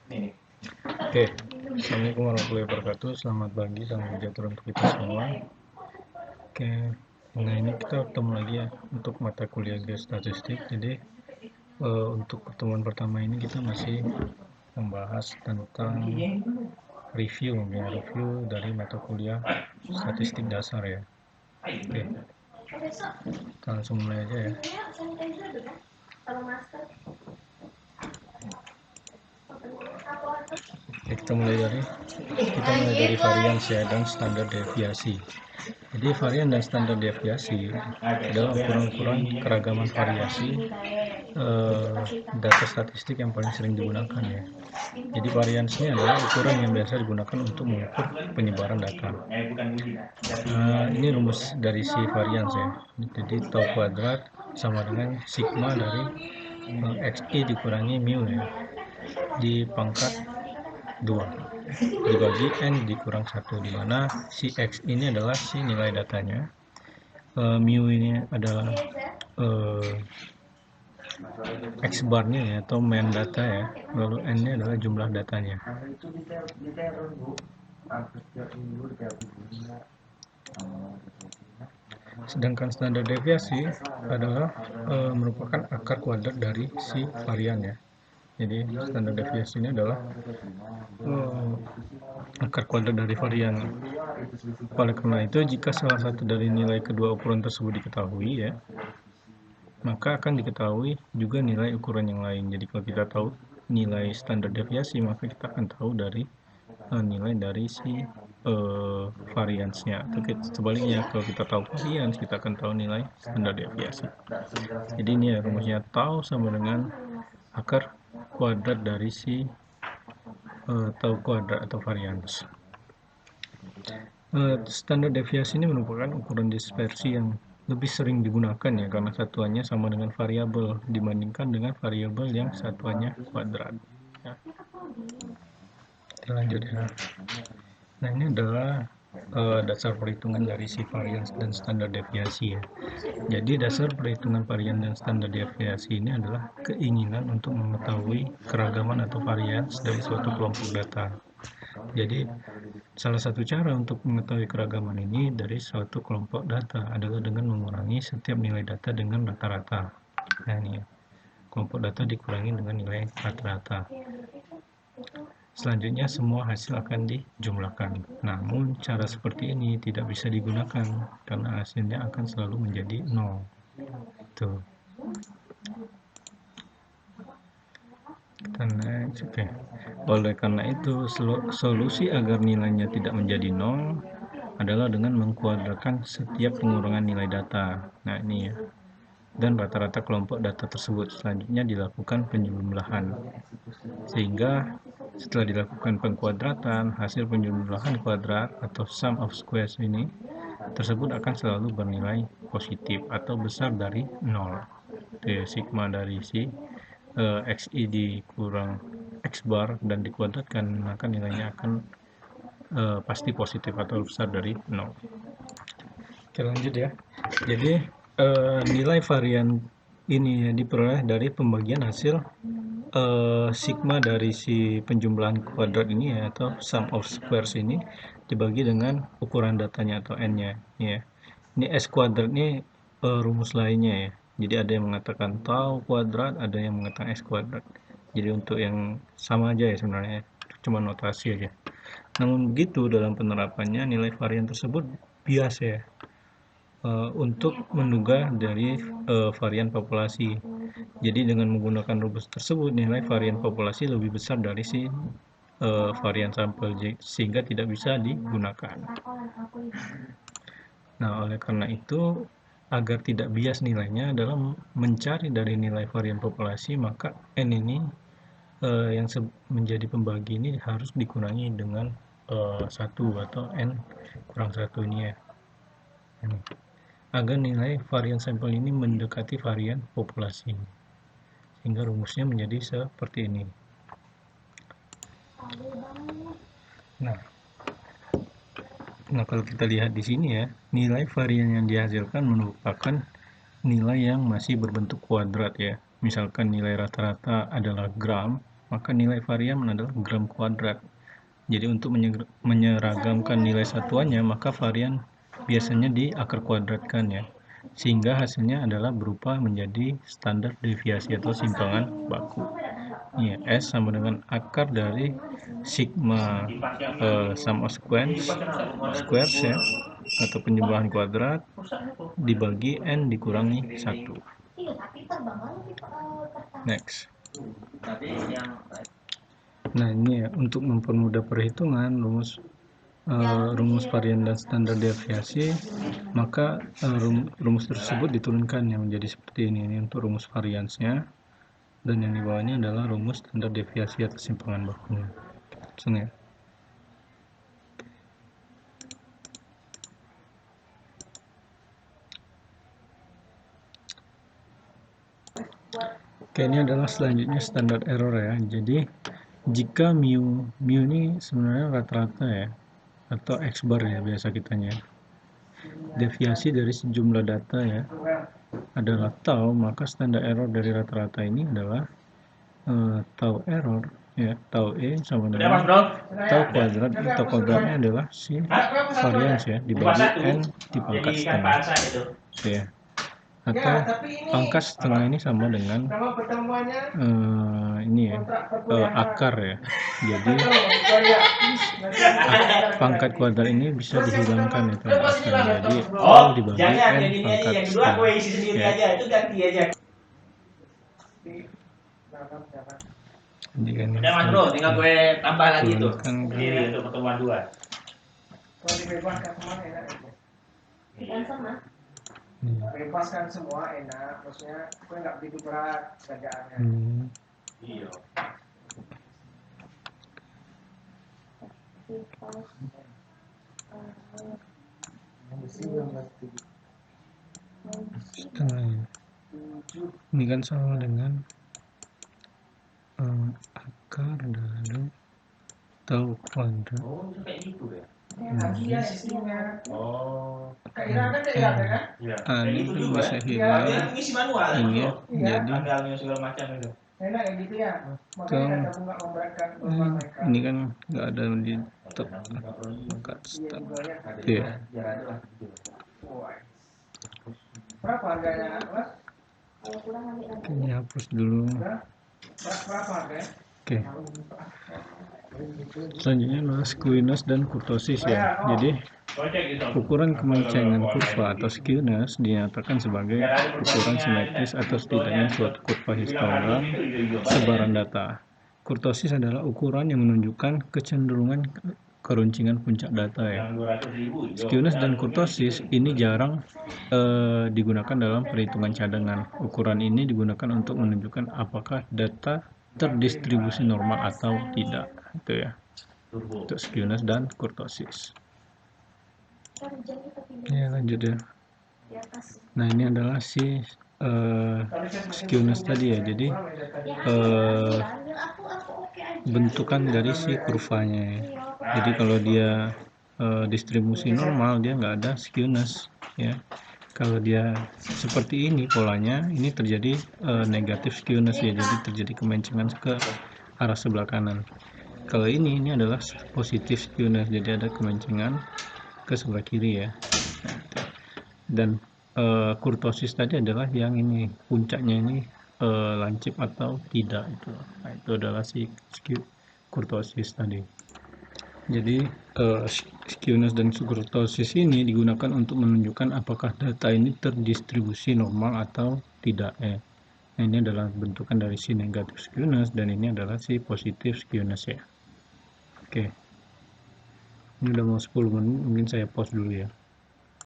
Oke, Assalamualaikum warahmatullahi wabarakatuh. Selamat pagi, salam sejahtera untuk kita semua. Oke, nah ini kita ketemu lagi ya untuk mata kuliah geostatistik. Jadi untuk pertemuan pertama ini kita masih membahas tentang review dari mata kuliah statistik dasar ya. Oke, kita langsung mulai aja ya. Oke, kita mulai dari varians ya dan standar deviasi. Jadi varian dan standar deviasi adalah ukuran-ukuran keragaman variasi data statistik yang paling sering digunakan ya. Jadi varians ini adalah ukuran yang biasa digunakan untuk mengukur penyebaran data. Ini rumus dari si varians ya. Jadi tau kuadrat sama dengan sigma dari xi dikurangi mu ya, di pangkat 2 dibagi n dikurang 1, di mana si x ini adalah si nilai datanya, mu ini adalah x barnya ya, atau main data ya, lalu n nya adalah jumlah datanya. Sedangkan standar deviasi adalah merupakan akar kuadrat dari si varian ya. Jadi standar deviasi ini adalah akar kuadrat dari varian. Oleh karena itu, jika salah satu dari nilai kedua ukuran tersebut diketahui ya, maka akan diketahui juga nilai ukuran yang lain. Jadi kalau kita tahu nilai standar deviasi, maka kita akan tahu dari nilai dari si variansnya. Atau sebaliknya, kalau kita tahu varians, kita akan tahu nilai standar deviasi. Jadi ini ya rumusnya, tau sama dengan akar kuadrat dari si tau kuadrat atau varians. Standar deviasi ini merupakan ukuran dispersi yang lebih sering digunakan ya, karena satuannya sama dengan variabel dibandingkan dengan variabel yang satuannya kuadrat ya. Kita lanjut ya. Nah, ini adalah dasar perhitungan dari si varians dan standar deviasi ya. Jadi dasar perhitungan varian dan standar deviasi ini adalah keinginan untuk mengetahui keragaman atau varians dari suatu kelompok data. Jadi salah satu cara untuk mengetahui keragaman ini dari suatu kelompok data adalah dengan mengurangi setiap nilai data dengan rata-rata. Nah ini ya, kelompok data dikurangi dengan nilai rata-rata. Selanjutnya semua hasil akan dijumlahkan. Namun cara seperti ini tidak bisa digunakan karena hasilnya akan selalu menjadi 0. Tuh. Oke. Oleh karena itu, solusi agar nilainya tidak menjadi 0 adalah dengan mengkuadratkan setiap pengurangan nilai data. Nah ini ya, dan rata-rata kelompok data tersebut. Selanjutnya dilakukan penjumlahan, sehingga setelah dilakukan pengkuadratan, hasil penjumlahan kuadrat atau sum of squares ini tersebut akan selalu bernilai positif atau besar dari 0. Itu ya, sigma dari si xi dikurang x bar dan dikuadratkan, maka nilainya akan pasti positif atau besar dari 0. Oke, lanjut ya. Jadi nilai varian ini ya diperoleh dari pembagian hasil sigma dari si penjumlahan kuadrat ini ya, atau sum of squares ini dibagi dengan ukuran datanya atau n-nya ya. Ini s kuadrat ini rumus lainnya ya. Jadi ada yang mengatakan tau kuadrat, ada yang mengatakan s kuadrat. Jadi untuk yang sama aja ya sebenarnya, cuma notasi aja. Namun begitu dalam penerapannya nilai varian tersebut bias ya, untuk menduga dari varian populasi. Jadi dengan menggunakan rumus tersebut, nilai varian populasi lebih besar dari si varian sampel, sehingga tidak bisa digunakan. Nah, oleh karena itu, agar tidak bias nilainya adalah mencari dari nilai varian populasi, maka n ini yang menjadi pembagi ini harus dikurangi dengan 1 atau n kurang 1 ini ya. Ini. Agar nilai varian sampel ini mendekati varian populasi, sehingga rumusnya menjadi seperti ini. Nah, kalau kita lihat di sini ya, nilai varian yang dihasilkan merupakan nilai yang masih berbentuk kuadrat ya. Misalkan nilai rata-rata adalah gram, maka nilai varian adalah gram kuadrat. Jadi untuk menyeragamkan nilai satuannya, maka varian biasanya di akar kuadratkan ya, sehingga hasilnya adalah berupa menjadi standar deviasi atau simpangan baku. Ya, S sama dengan akar dari sigma sum of squares ya, atau penjumlahan kuadrat dibagi N dikurangi 1. Next. Nah ini ya, untuk mempermudah perhitungan rumus varian dan standar deviasi, maka rumus tersebut diturunkan yang menjadi seperti ini untuk rumus variansnya, dan yang di bawahnya adalah rumus standar deviasi atau simpangan bakunya. Langsung ya. Oke, ini adalah selanjutnya standar error ya. Jadi jika mu ini sebenarnya rata-rata ya, atau X bar ya biasa kitanya, deviasi dari sejumlah data ya adalah tau, maka standar error dari rata-rata ini adalah tau error ya, tau E sama dengan tau kuadrat, atau kuadratnya adalah si varians ya dibagi N di pangkat setengah ya, atau pangkat setengah ini sama dengan ini ya, akar ya. Jadi pangkat kuadrat ini bisa dihilangkan itu ada akarnya, jadi L dibagi N pangkat setengah ya. Jadi kan udah Mas Bro, tinggal gue tambah lagi tuh sendiri untuk pertemuan 2. Kalau dibebaskan semua enak itu. Bebaskan semua enak, maksudnya gue nggak begitu berat kerjaannya. Iya. Setengah ya. Ini kan sama dengan akar dari tau kuadrat. Oh, kayak gitu ya. Iya sistemnya. Oh. Kayak kan? Iya. Ini Gitu kan juga. bisa hilang Ngisi manual ini ya, Iya. jadi tanggalnya segala macam itu. Enak kayak gitu ya. Makanya kata nggak memberatkan beban mereka. ini kan nggak ada di pangkat Iya setengah juga ya. ya. Berapa harganya, Mas? Ini hapus dulu. Berapa harganya? Oke. Selanjutnya adalah skewness dan kurtosis ya. Jadi ukuran kemencengan kurva atau skewness dinyatakan sebagai ukuran simetris atau setidaknya suatu kurva histogram sebaran data. Kurtosis adalah ukuran yang menunjukkan kecenderungan keruncingan puncak data ya. Skewness dan kurtosis ini jarang digunakan dalam perhitungan cadangan. Ukuran ini digunakan untuk menunjukkan apakah data terdistribusi normal atau tidak, itu ya, untuk skewness dan kurtosis. Ya, lanjut ya. Nah, ini adalah si skewness tadi ya. Jadi bentukan dari si kurvanya ya. Jadi kalau dia distribusi normal, dia nggak ada skewness ya. Kalau dia seperti ini polanya, ini terjadi negatif skewness ya, jadi terjadi kemencengan ke arah sebelah kanan. Kalau ini adalah positif skewness, jadi ada kemencengan ke sebelah kiri ya. Dan kurtosis tadi adalah yang ini, puncaknya ini lancip atau tidak itu. Nah, itu adalah si kurtosis tadi. Jadi skewness dan kurtosis ini digunakan untuk menunjukkan apakah data ini terdistribusi normal atau tidak ya. Nah, ini adalah bentukan dari si negatif skewness dan ini adalah si positif skewness ya. Oke. Ini udah mau 10 menit, mungkin saya pause dulu ya.